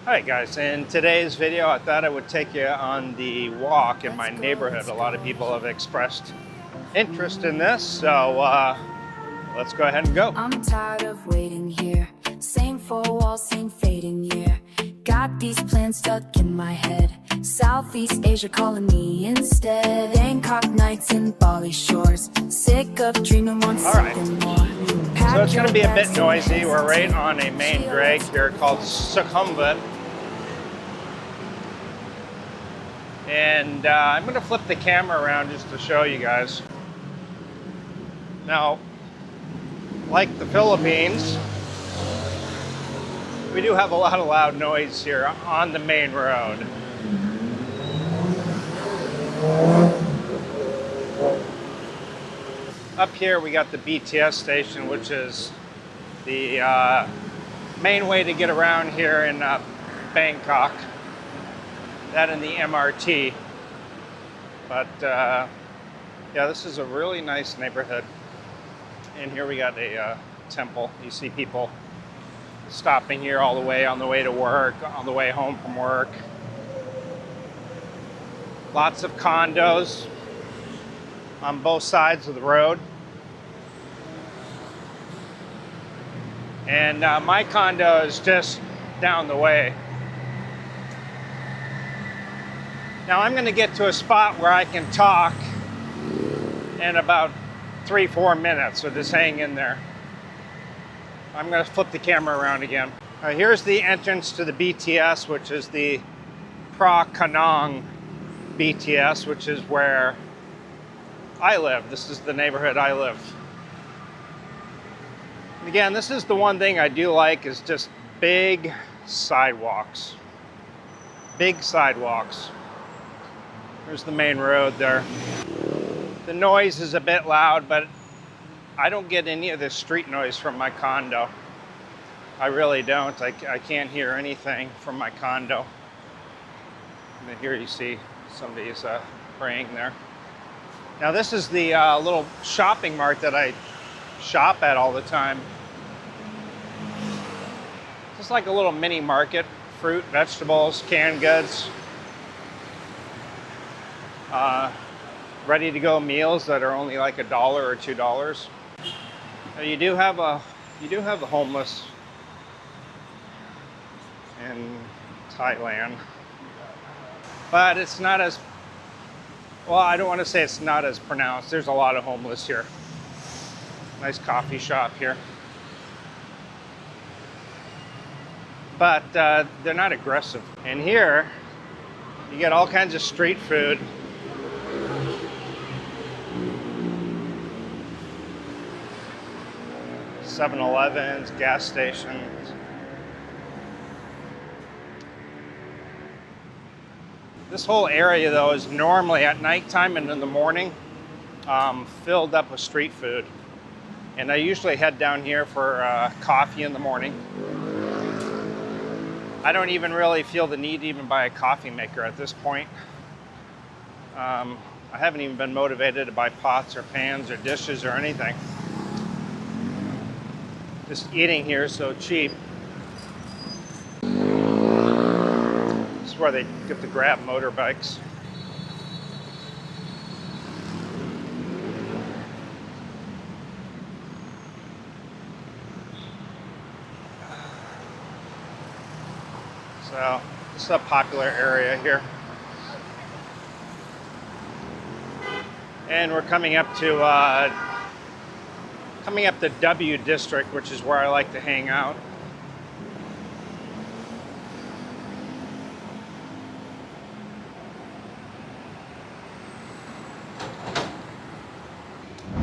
Hi guys, in today's video I thought I would take you on the walk in my neighborhood. A lot of people have expressed interest in this, so let's go ahead and go. I'm tired of waiting here, same four walls, same fading year. Got these plans stuck in my head, Southeast Asia calling me instead. Bangkok nights and Bali shores, sick of dreaming on something more. So it's going to be a bit noisy. We're right on a main drag here called Sukhumvit. And I'm going to flip the camera around just to show you guys. Now, like the Philippines, we do have a lot of loud noise here on the main road. Up here we got the BTS station, which is the main way to get around here in Bangkok. That and the MRT. But yeah, this is a really nice neighborhood. And here we got a temple. You see people stopping here all the way on the way to work, on the way home from work. Lots of condos on both sides of the road. And my condo is just down the way. Now I'm going to get to a spot where I can talk in about 3-4 minutes, so just hang in there. I'm going to flip the camera around again. Here's the entrance to the BTS, which is the Phra Kanong BTS, which is where I live. This is the neighborhood I live. And again, this is the one thing I do like, is just big sidewalks. Big sidewalks. There's the main road there. The noise is a bit loud, but I don't get any of the street noise from my condo. I really don't. I can't hear anything from my condo. And then here you see somebody's praying there. Now this is the little shopping mart that I shop at all the time. It's like a little mini market, fruit, vegetables, canned goods. Ready-to-go meals that are only like $1 or $2. Now you do have the homeless in Thailand, but it's not as well. I don't want to say it's not as pronounced. There's a lot of homeless here. Nice coffee shop here, but they're not aggressive. And here you get all kinds of street food. .7-Elevens, gas stations. This whole area though is normally at nighttime and in the morning filled up with street food. And I usually head down here for coffee in the morning. I don't even really feel the need to even buy a coffee maker at this point. I haven't even been motivated to buy pots or pans or dishes or anything. Just eating here is so cheap. This is where they get the Grab motorbikes. So this is a popular area here. And we're coming up to W District, which is where I like to hang out.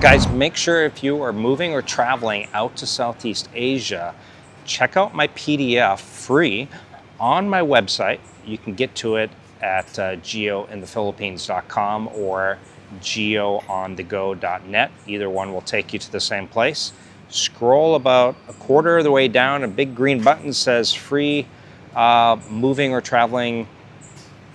Guys, make sure if you are moving or traveling out to Southeast Asia, check out my PDF free on my website. You can get to it at GIOINTHEPHILIPPINES.com or GIOOnthego.net. Either one will take you to the same place. Scroll about a quarter of the way down, a big green button says free moving or traveling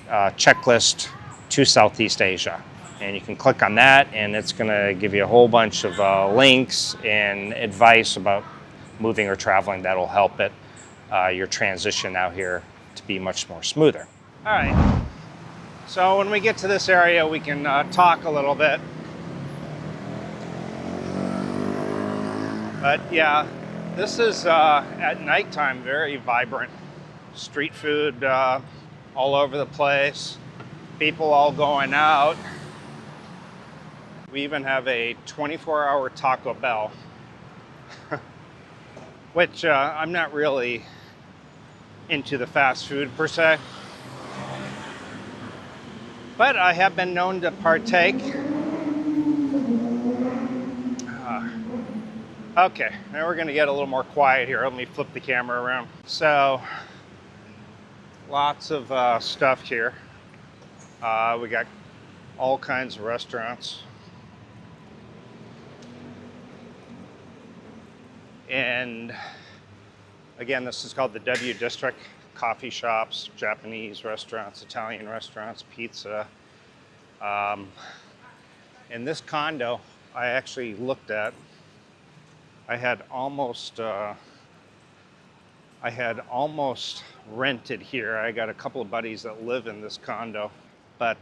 checklist to Southeast Asia. And you can click on that and it's gonna give you a whole bunch of links and advice about moving or traveling that'll help it your transition out here to be much more smoother. All right, so when we get to this area, we can talk a little bit. But yeah, this is at nighttime very vibrant. Street food all over the place, people all going out. We even have a 24-hour Taco Bell, which I'm not really into the fast food per se, but I have been known to partake. Okay, now we're gonna get a little more quiet here. Let me flip the camera around. So, lots of stuff here. We got all kinds of restaurants. And again, this is called the W District. Coffee shops, Japanese restaurants, Italian restaurants, pizza. In this condo, I actually looked at, I had almost rented here. I got a couple of buddies that live in this condo, but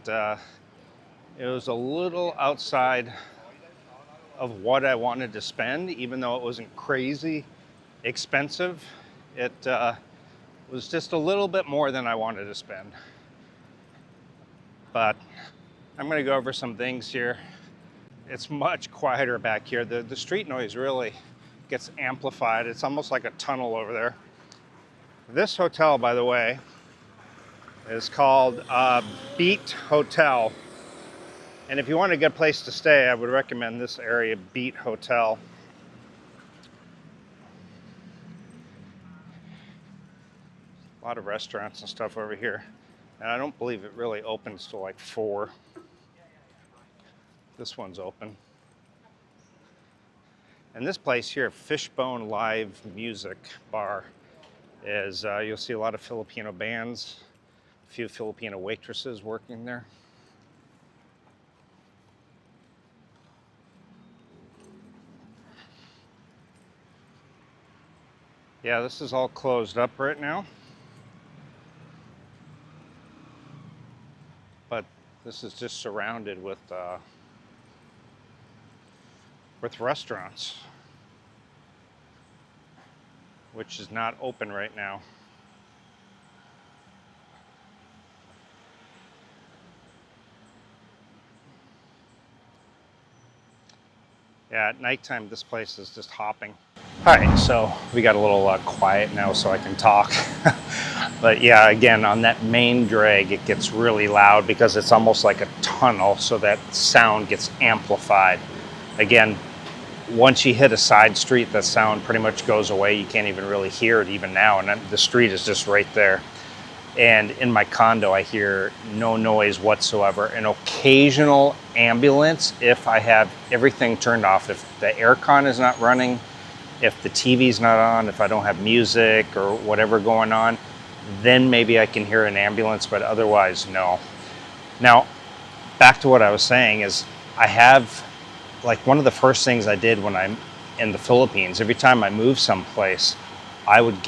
it was a little outside of what I wanted to spend, even though it wasn't crazy expensive. It was just a little bit more than I wanted to spend. But I'm gonna go over some things here. It's much quieter back here. The street noise really gets amplified. It's almost like a tunnel over there. This hotel, by the way, is called Beat Hotel. And if you want a good place to stay, I would recommend this area, Beat Hotel. A lot of restaurants and stuff over here. And I don't believe it really opens till like 4. This one's open. And this place here, Fishbone Live Music Bar, is you'll see a lot of Filipino bands, a few Filipino waitresses working there. Yeah, this is all closed up right now. But this is just surrounded with restaurants, which is not open right now. Yeah, at nighttime, this place is just hopping. All right, so we got a little quiet now so I can talk. But yeah, again, on that main drag, it gets really loud because it's almost like a tunnel, so that sound gets amplified. Again, once you hit a side street, that sound pretty much goes away. You can't even really hear it even now, and the street is just right there. And in my condo, I hear no noise whatsoever. An occasional ambulance if I have everything turned off. If the aircon is not running, if the TV's not on, if I don't have music or whatever going on, then maybe I can hear an ambulance, but otherwise, no. Now, back to what I was saying is I have, like, one of the first things I did when I'm in the Philippines, every time I move someplace, I would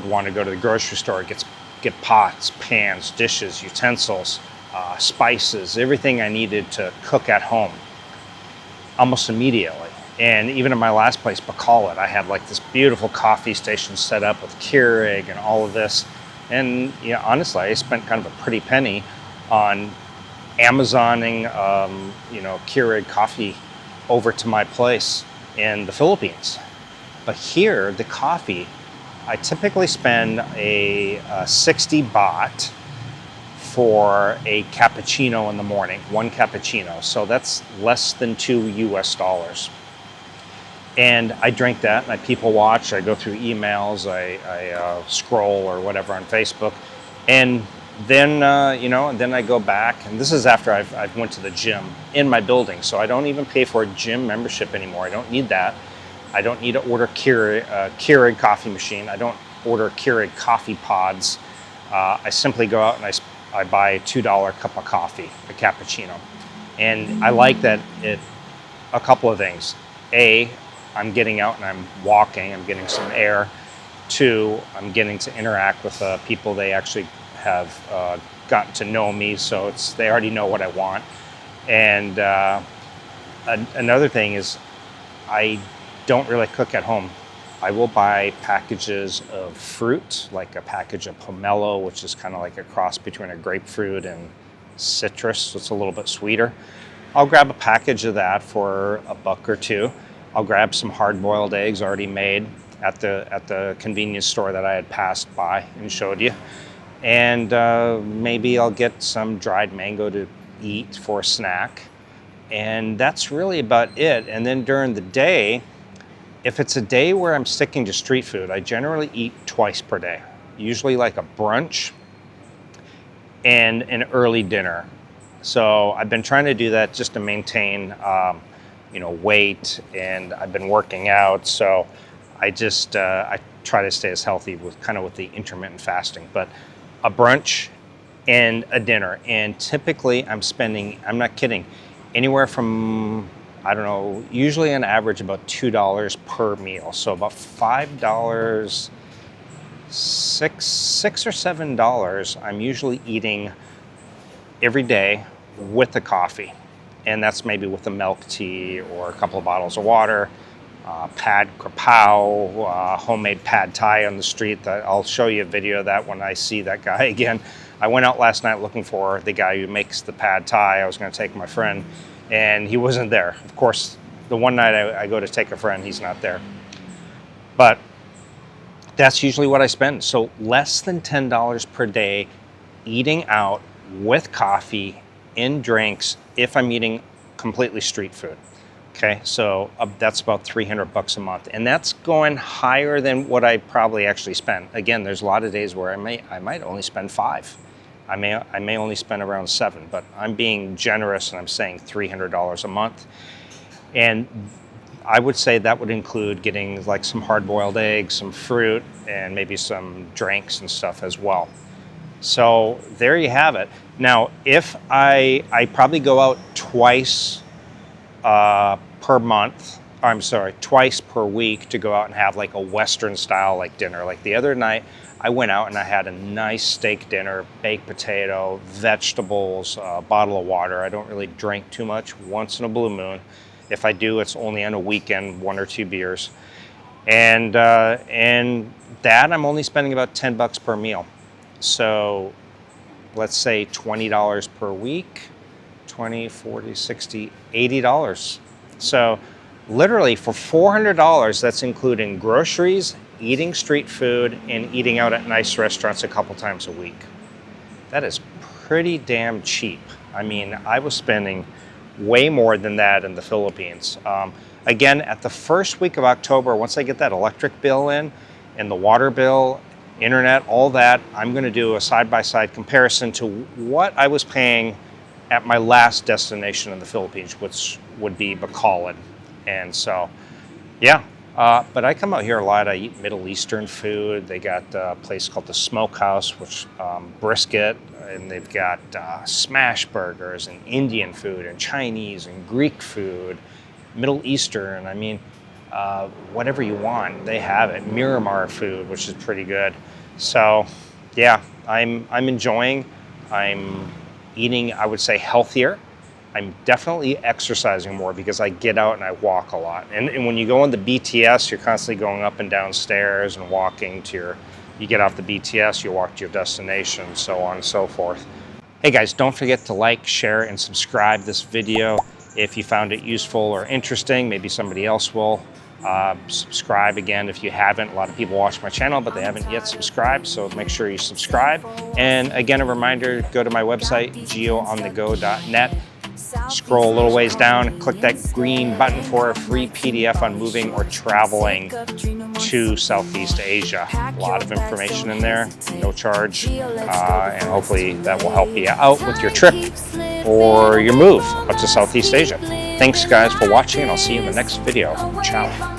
want to go to the grocery store, get pots, pans, dishes, utensils, spices, everything I needed to cook at home almost immediately. And even in my last place, Bacolod, I had like this beautiful coffee station set up with Keurig and all of this. And yeah, honestly, I spent kind of a pretty penny on Amazoning, Keurig coffee over to my place in the Philippines. But here, the coffee, I typically spend a 60 baht for a cappuccino in the morning, 1 cappuccino. So that's less than $2 US. And I drink that, and I people watch, I go through emails, I scroll or whatever on Facebook. And then, then I go back, and this is after I've went to the gym in my building. So I don't even pay for a gym membership anymore. I don't need that. I don't need to order Keurig coffee machine. I don't order Keurig coffee pods. I simply go out and I buy a $2 cup of coffee, a cappuccino. And I like that a couple of things. A, I'm getting out and I'm walking, I'm getting some air. 2, I'm getting to interact with people. They actually have gotten to know me, so they already know what I want. And another thing is I don't really cook at home. I will buy packages of fruit, like a package of pomelo, which is kind of like a cross between a grapefruit and citrus, so it's a little bit sweeter. I'll grab a package of that for $1 or $2. I'll grab some hard-boiled eggs already made at the convenience store that I had passed by and showed you. And maybe I'll get some dried mango to eat for a snack. And that's really about it. And then during the day, if it's a day where I'm sticking to street food, I generally eat twice per day. Usually like a brunch and an early dinner. So I've been trying to do that just to maintain, weight, and I've been working out. So I try to stay as healthy with the intermittent fasting. But a brunch and a dinner, and typically I'm spending, I'm not kidding, anywhere from, I don't know, usually on average about $2 per meal. So about $5, $6 or $7 I'm usually eating every day with the coffee. And that's maybe with a milk tea or a couple of bottles of water, pad krapao, homemade pad thai on the street. I'll show you a video of that when I see that guy again. I went out last night looking for the guy who makes the pad thai. I was going to take my friend, and he wasn't there. Of course, the one night I go to take a friend, he's not there. But that's usually what I spend. So less than $10 per day eating out with coffee in drinks if I'm eating completely street food. Okay, so that's about $300 a month, and that's going higher than what I probably actually spend. Again, there's a lot of days where I might only spend $5. I may only spend around $7, but I'm being generous and I'm saying $300 a month. And I would say that would include getting like some hard-boiled eggs, some fruit, and maybe some drinks and stuff as well. So there you have it. Now, if I probably go out twice per month, twice per week to go out and have like a Western style like dinner. Like the other night, I went out and I had a nice steak dinner, baked potato, vegetables, a bottle of water. I don't really drink too much, once in a blue moon. If I do, it's only on a weekend, 1 or 2 beers. And that I'm only spending about $10 per meal. So let's say $20 per week, 20, 40, 60, $80. So literally for $400, that's including groceries, eating street food, and eating out at nice restaurants a couple times a week. That is pretty damn cheap. I mean, I was spending way more than that in the Philippines. Again, at the first week of October, once I get that electric bill in and the water bill, internet, all that, I'm gonna do a side-by-side comparison to what I was paying at my last destination in the Philippines, which would be Bacolod. And so, yeah, but I come out here a lot. I eat Middle Eastern food. They got a place called the Smokehouse, which brisket, and they've got smash burgers and Indian food and Chinese and Greek food, Middle Eastern. I mean, whatever you want, they have it. Miramar food, which is pretty good. So, yeah, I'm enjoying. I'm eating, I would say, healthier. I'm definitely exercising more because I get out and I walk a lot. And when you go on the BTS, you're constantly going up and down stairs and walking to you get off the BTS, you walk to your destination, so on and so forth. Hey guys, don't forget to like, share, and subscribe this video if you found it useful or interesting. Maybe somebody else will. Subscribe again if you haven't. A lot of people watch my channel, but they haven't yet subscribed, so make sure you subscribe. And again, a reminder, go to my website, GIOINTHEPHILIPPINES.net. Scroll a little ways down, click that green button for a free PDF on moving or traveling to Southeast Asia. A lot of information in there, no charge, and hopefully that will help you out with your trip or your move up to Southeast Asia. Thanks guys for watching, and I'll see you in the next video. Ciao.